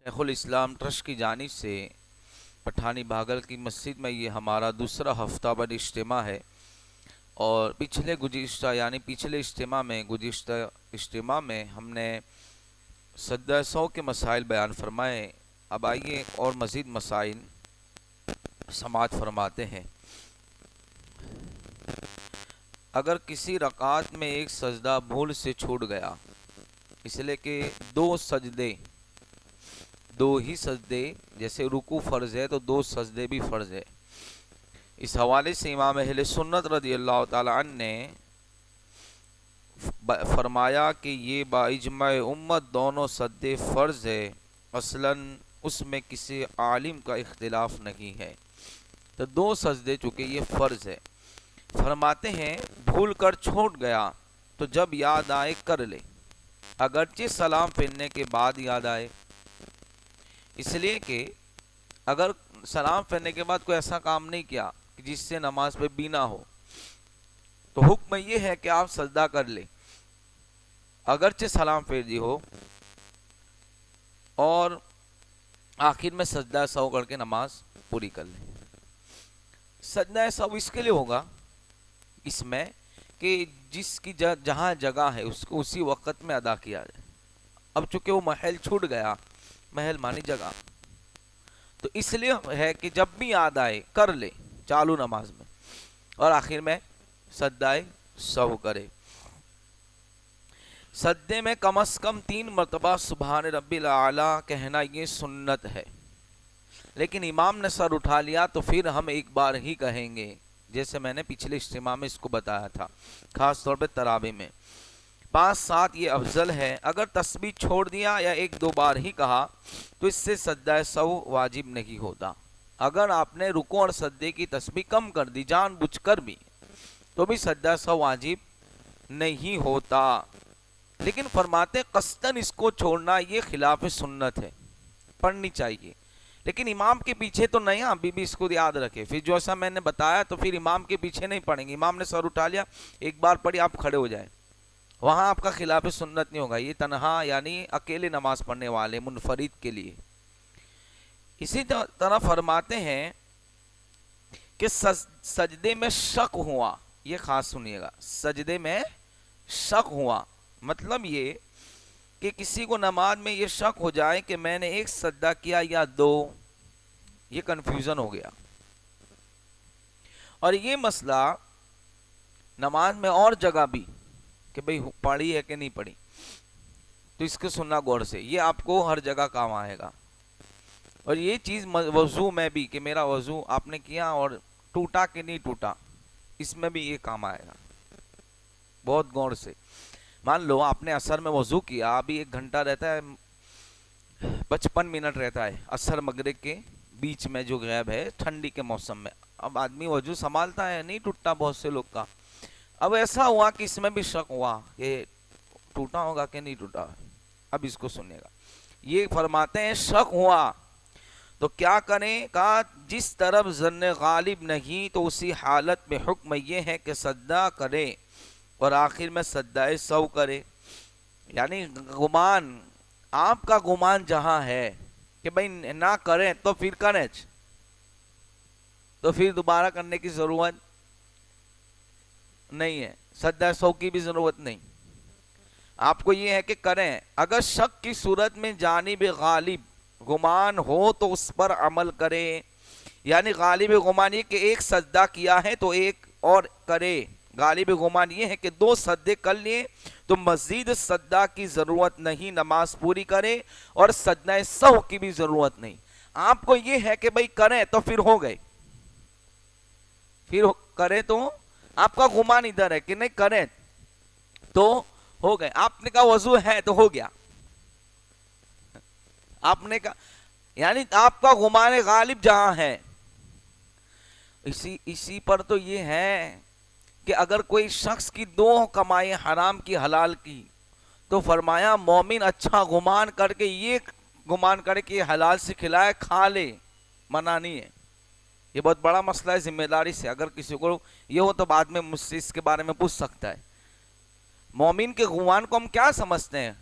شیخ الاسلام ٹرسٹ کی جانب سے پٹھانی باغل کی مسجد میں یہ ہمارا دوسرا ہفتہ بر اجتماع ہے، اور پچھلے گزشتہ اجتماع میں ہم نے سجدہ سو کے مسائل بیان فرمائے۔ اب آئیے اور مزید مسائل سماعت فرماتے ہیں۔ اگر کسی رکعت میں ایک سجدہ بھول سے چھوٹ گیا، اس لیے کہ دو ہی سجدے، جیسے رکوع فرض ہے تو دو سجدے بھی فرض ہے، اس حوالے سے امام اہل سنت رضی اللہ تعالی عنہ نے فرمایا کہ یہ باجماع امت دونوں سجدے فرض ہے، اصلاً اس میں کسی عالم کا اختلاف نہیں ہے۔ تو دو سجدے چونکہ یہ فرض ہے، فرماتے ہیں بھول کر چھوٹ گیا تو جب یاد آئے کر لے، اگرچہ سلام پھیرنے کے بعد یاد آئے، اس لیے کہ اگر سلام پھیرنے کے بعد کوئی ایسا کام نہیں کیا کہ جس سے نماز پہ بینا ہو، تو حکم یہ ہے کہ آپ سجدہ کر لیں، اگرچہ سلام پھیر دی ہو، اور آخر میں سجدہ سہو کر کے نماز پوری کر لیں۔ سجدہ سہو اس کے لیے ہوگا اس میں کہ جس کی جہاں جگہ ہے اس کو اسی وقت میں ادا کیا جائے۔ اب چونکہ وہ محل چھوٹ گیا، محل مانی جگہ، تو اس لیے ہے کہ جب بھی یاد آئے کر لے چالو نماز میں، اور آخر میں سجدہ سہو کرے۔ سجدے میں کم از کم 3 مرتبہ سبحان ربی الاعلیٰ کہنا یہ سنت ہے، لیکن امام نے سر اٹھا لیا تو پھر ہم ایک بار ہی کہیں گے، جیسے میں نے پچھلے اجتماع میں اس کو بتایا تھا، خاص طور پہ تراویح میں 5-7 یہ افضل ہے۔ اگر تسبیح چھوڑ دیا یا 1-2 بار ہی کہا تو اس سے سجدہ سہو واجب نہیں ہوتا۔ اگر آپ نے رکوع اور سجدے کی تسبیح کم کر دی جان بوجھ کر بھی، تو بھی سجدہ سہو واجب نہیں ہوتا، لیکن فرماتے قصداً اس کو چھوڑنا یہ خلاف سنت ہے، پڑھنی چاہیے، لیکن امام کے پیچھے تو نہیں، ابھی بھی اس کو یاد رکھے، پھر جو ایسا میں نے بتایا تو پھر امام کے پیچھے نہیں پڑھیں گے، امام نے سر اٹھا لیا ایک بار پڑھی آپ کھڑے ہو جائیں، وہاں آپ کا خلاف سنت نہیں ہوگا، یہ تنہا یعنی اکیلے نماز پڑھنے والے منفرد کے لیے۔ اسی طرح فرماتے ہیں کہ سجدے میں شک ہوا، یہ خاص سنیے گا، سجدے میں شک ہوا مطلب یہ کہ کسی کو نماز میں یہ شک ہو جائے کہ میں نے ایک سجدہ کیا یا 2، یہ کنفیوژن ہو گیا، اور یہ مسئلہ نماز میں اور جگہ بھی کہ بھئی پڑھی ہے کہ نہیں پڑھی، تو اس کو سننا غور سے، یہ آپ کو ہر جگہ کام آئے گا، اور یہ چیز وضو میں بھی کہ میرا وضو آپ نے کیا اور ٹوٹا کہ نہیں ٹوٹا، اس میں بھی یہ کام آئے گا بہت غور سے۔ مان لو آپ نے عصر میں وضو کیا، ابھی 1 گھنٹہ رہتا ہے، 55 منٹ رہتا ہے عصر مغرب کے بیچ میں جو غیب ہے ٹھنڈی کے موسم میں، اب آدمی وضو سنبھالتا ہے، نہیں ٹوٹتا بہت سے لوگ کا، اب ایسا ہوا کہ اس میں بھی شک ہوا کہ ٹوٹا ہوگا کہ نہیں ٹوٹا، اب اس کو سنیے گا، یہ فرماتے ہیں شک ہوا تو کیا کریں، کہا جس طرف ظن غالب نہیں تو اسی حالت میں حکم یہ ہے کہ سجدہ کرے اور آخر میں سجدہ سہو کرے، یعنی گمان، آپ کا گمان جہاں ہے کہ بھئی نہ کریں تو پھر کریں، تو پھر دوبارہ کرنے کی ضرورت نہیں ہے، سجدہ سہو کی بھی ضرورت نہیں، آپ کو یہ ہے کہ کریں۔ اگر شک کی صورت میں جانب غالب گمان ہو تو اس پر عمل کرے، یعنی غالب گمان یہ کہ ایک سجدہ کیا ہے تو ایک اور کرے، غالب گمان یہ ہے کہ 2 سجدے کر لیے تو مزید سجدہ کی ضرورت نہیں، نماز پوری کرے، اور سجدہ سہو کی بھی ضرورت نہیں۔ آپ کو یہ ہے کہ بھئی کریں تو پھر ہو گئے، پھر کریں تو آپ کا گمان ادھر ہے کہ نہیں کریں تو ہو گئے، آپ نے کہا وضو ہے تو ہو گیا، آپ نے کہا یعنی آپ کا گمان غالب جہاں ہے، اسی پر تو یہ ہے کہ اگر کوئی شخص کی 2 کمائیں حرام کی حلال کی، تو فرمایا مومن اچھا گمان کر کے یہ گمان کرے کہ یہ حلال سے کھلائے کھا لے، منع نہیں ہے، یہ بہت بڑا مسئلہ ہے ذمہ داری سے، اگر کسی کو یہ ہو تو بعد میں مجھ سے اس کے بارے میں پوچھ سکتا ہے۔ مومن کے گمان کو ہم کیا سمجھتے ہیں،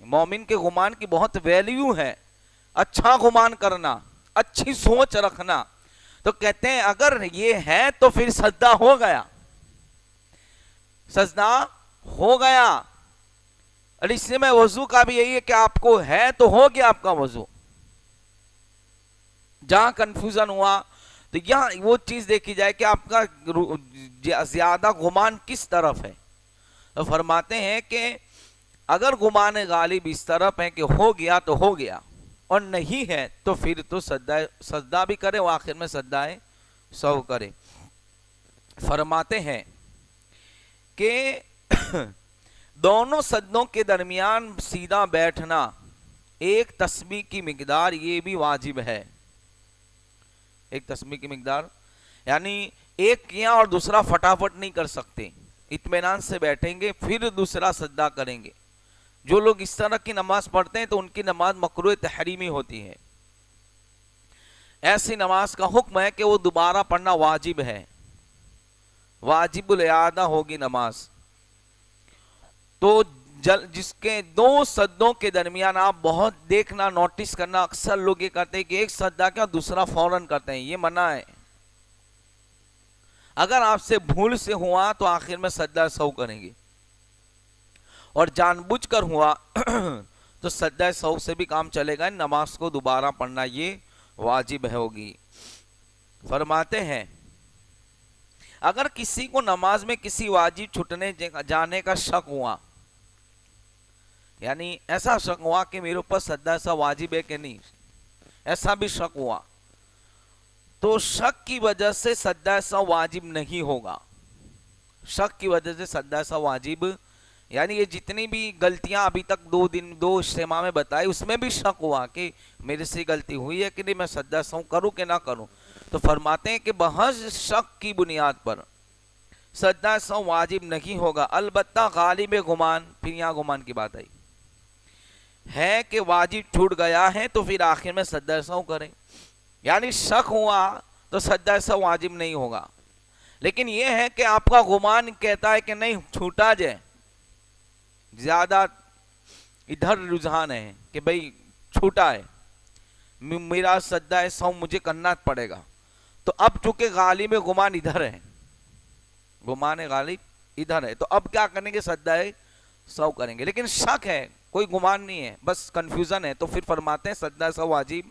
مومن کے گمان کی بہت ویلیو ہے، اچھا گمان کرنا، اچھی سوچ رکھنا. تو کہتے ہیں اگر یہ ہے تو پھر سجدہ ہو گیا، سجدہ ہو گیا. اور اس میں وضو کا بھی یہی ہے کہ آپ کو ہے تو ہو گیا آپ کا وضو. جہاں کنفیوژن ہوا تو یہاں وہ چیز دیکھی جائے کہ آپ کا زیادہ گمان کس طرف ہے. تو فرماتے ہیں کہ اگر گمان غالب اس طرف ہے کہ ہو گیا تو ہو گیا، اور نہیں ہے تو پھر تو سجدہ بھی کرے، وہ آخر میں سجدہ سہو کرے. فرماتے ہیں کہ دونوں سجدوں کے درمیان سیدھا بیٹھنا، ایک تسبیح کی مقدار یہ بھی واجب ہے. ایک تسبیح کی مقدار یعنی ایک کیا اور دوسرا فٹافٹ نہیں کر سکتے، اطمینان سے بیٹھیں گے پھر دوسرا سجدہ کریں گے. جو لوگ اس طرح کی نماز پڑھتے ہیں تو ان کی نماز مکروہ تحریمی ہوتی ہے. ایسی نماز کا حکم ہے کہ وہ دوبارہ پڑھنا واجب ہے، واجب الاعادہ ہوگی نماز. تو جس کے دو سجدوں کے درمیان آپ بہت دیکھنا، نوٹس کرنا، اکثر لوگ یہ کرتے ہیں کہ ایک سجدہ کیا دوسرا فوراً کرتے ہیں، یہ منع ہے. اگر آپ سے بھول سے ہوا تو آخر میں سجدہ سہو کریں گے، اور جان بوجھ کر ہوا تو سجدہ سہو سے بھی کام چلے گا، نماز کو دوبارہ پڑھنا یہ واجب ہوگی. فرماتے ہیں اگر کسی کو نماز میں کسی واجب چھٹنے جانے کا شک ہوا، یعنی ایسا شک ہوا کہ میرے اوپر سجدہ سہو واجب ہے کہ نہیں، ایسا بھی شک ہوا، تو شک کی وجہ سے سجدہ سہو واجب نہیں ہوگا. شک کی وجہ سے سجدہ سہو واجب، یعنی یہ جتنی بھی غلطیاں ابھی تک دو اجتماع میں بتائی اس میں بھی شک ہوا کہ میرے سے غلطی ہوئی ہے کہ نہیں، میں سجدہ سہو کروں کہ نہ کروں، تو فرماتے ہیں کہ محض شک کی بنیاد پر سجدہ سہو واجب نہیں ہوگا. البتہ غالب گمان، پھر یہاں گمان کی بات آئی ہے کہ واجب چھوٹ گیا ہے تو پھر آخر میں سجدہ سہو کریں. یعنی شک ہوا تو سجدہ سہو واجب نہیں ہوگا. لیکن یہ ہے کہ آپ کا گمان کہتا ہے کہ نہیں چھوٹا جائے، زیادہ ادھر رجحان ہے کہ بھئی چھوٹا ہے، میرا سجدہ سہو مجھے کرنا پڑے گا. تو اب چونکہ غالب گمان ادھر ہے، گمان غالب ادھر ہے، تو اب کیا کریں گے، سجدہ سہو کریں گے. لیکن شک ہے، کوئی گمان نہیں ہے، بس کنفیوژن ہے، تو پھر فرماتے ہیں سجدہ سہو واجب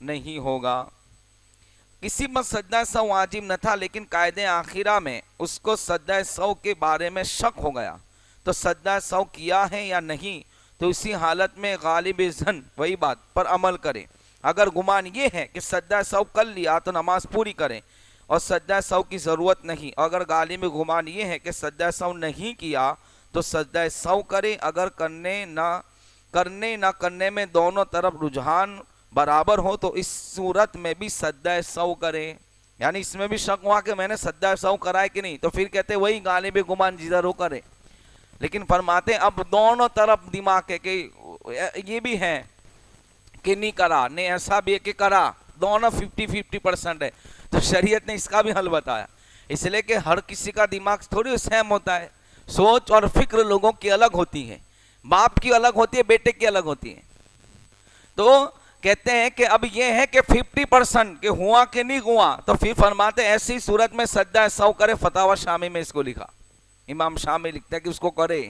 نہیں ہوگا. کسی میں سجدہ سہو واجب نہ تھا لیکن قاعدہ آخرہ میں اس کو سجدہ سہو کے بارے میں شک ہو گیا تو سجدہ سہو کیا ہے یا نہیں، تو اسی حالت میں غالب ظن وہی بات پر عمل کرے. اگر گمان یہ ہے کہ سجدہ سہو کر لیا تو نماز پوری کریں اور سجدہ سہو کی ضرورت نہیں. اگر غالب گمان یہ ہے کہ سجدہ سہو نہیں کیا تو سجدہ سہو کرے. اگر کرنے نہ کرنے میں دونوں طرف رجحان برابر ہو تو اس صورت میں بھی سجدہ سہو کرے. یعنی اس میں بھی شک ہوا کہ میں نے سجدہ سہو کرا ہے کہ نہیں، تو پھر کہتے وہی غالب گمان جدھر ہو کرے. لیکن فرماتے اب دونوں طرف دماغ کے کہ یہ بھی ہے کہ نہیں کرا، نہیں ایسا بھی ہے کہ کرا، دونوں 50-50% ہے، تو شریعت نے اس کا بھی حل بتایا. اس لیے کہ ہر کسی کا دماغ تھوڑی سیم ہوتا ہے، سوچ اور فکر لوگوں کی الگ ہوتی ہے، باپ کی الگ ہوتی ہے، بیٹے کی الگ ہوتی ہے. تو کہتے ہیں کہ اب یہ ہے کہ 50% کہ ہوا کہ نہیں ہوا، تو پھر فرماتے ایسی صورت میں سجدہ سہو کرے. فتاوی شامی میں اس کو لکھا، امام شامی لکھتا ہے کہ اس کو کرے،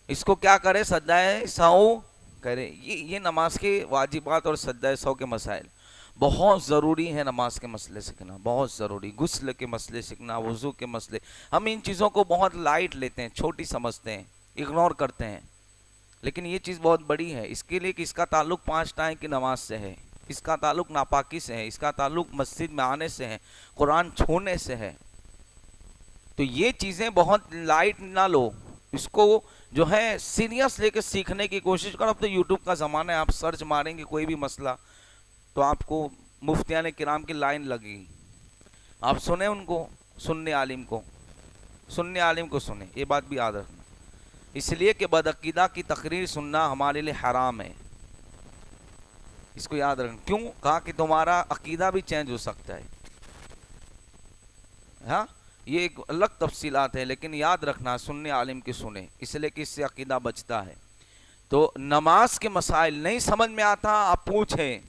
اس کو کیا کرے، سجدہ سہو کرے. یہ نماز کے واجبات اور سجدہ سہو کے مسائل بہت ضروری ہے. نماز کے مسئلے سیکھنا بہت ضروری، غسل کے مسئلے سیکھنا، وضو کے مسئلے. ہم ان چیزوں کو بہت لائٹ لیتے ہیں، چھوٹی سمجھتے ہیں، اگنور کرتے ہیں، لیکن یہ چیز بہت بڑی ہے. اس کے لیے کہ اس کا تعلق 5 ٹائم کی نماز سے ہے، اس کا تعلق ناپاکی سے ہے، اس کا تعلق مسجد میں آنے سے ہے، قرآن چھوڑنے سے ہے. تو یہ چیزیں بہت لائٹ نہ لو، اس کو جو ہے سیریس لے کے سیکھنے کی کوشش کرو. اب تو یوٹیوب کا زمانہ ہے، آپ سرچ ماریں گے کوئی بھی مسئلہ تو آپ کو مفتیان کرام کی لائن لگے گی. آپ سنیں ان کو، سننے عالم کو سنیں. یہ بات بھی یاد رکھنا، اس لیے کہ بدعقیدہ کی تقریر سننا ہمارے لیے حرام ہے. اس کو یاد رکھنا. کیوں کہا کہ تمہارا عقیدہ بھی چینج ہو سکتا ہے. ہاں یہ ایک الگ تفصیلات ہے، لیکن یاد رکھنا سننے عالم کی سنیں، اس لیے کہ اس سے عقیدہ بچتا ہے. تو نماز کے مسائل نہیں سمجھ میں آتا آپ پوچھیں،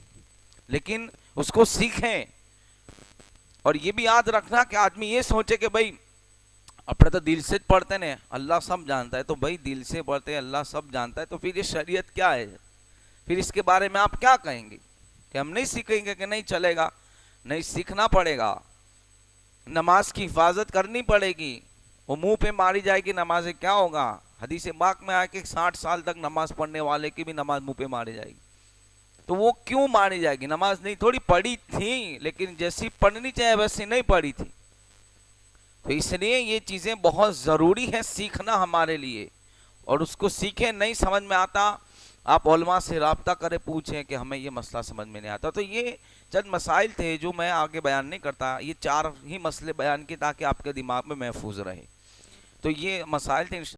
لیکن اس کو سیکھیں. اور یہ بھی یاد رکھنا کہ آدمی یہ سوچے کہ بھائی اپنے تو دل سے پڑھتے ہیں، اللہ سب جانتا ہے. تو بھائی دل سے پڑھتے ہیں، اللہ سب جانتا ہے، تو پھر یہ شریعت کیا ہے؟ پھر اس کے بارے میں آپ کیا کہیں گے کہ ہم نہیں سیکھیں گے؟ کہ نہیں چلے گا، نہیں سیکھنا پڑے گا. نماز کی حفاظت کرنی پڑے گی. وہ منہ پہ ماری جائے گی نماز، کیا ہوگا؟ حدیث پاک میں آئے کہ 60 سال تک نماز پڑھنے والے کی بھی نماز منہ پہ ماری جائے گی. تو وہ کیوں ماری جائے گی؟ نماز نہیں تھوڑی پڑھی تھی، لیکن جیسی پڑھنی چاہیے ویسی نہیں پڑھی تھی. تو اس لیے یہ چیزیں بہت ضروری ہیں سیکھنا ہمارے لیے. اور اس کو سیکھیں، نہیں سمجھ میں آتا آپ علماء سے رابطہ کریں، پوچھیں کہ ہمیں یہ مسئلہ سمجھ میں نہیں آتا. تو یہ چند مسائل تھے جو میں آگے بیان نہیں کرتا، یہ 4 ہی مسئلے بیان کیے تاکہ آپ کے دماغ میں محفوظ رہے. تو یہ مسائل تھے.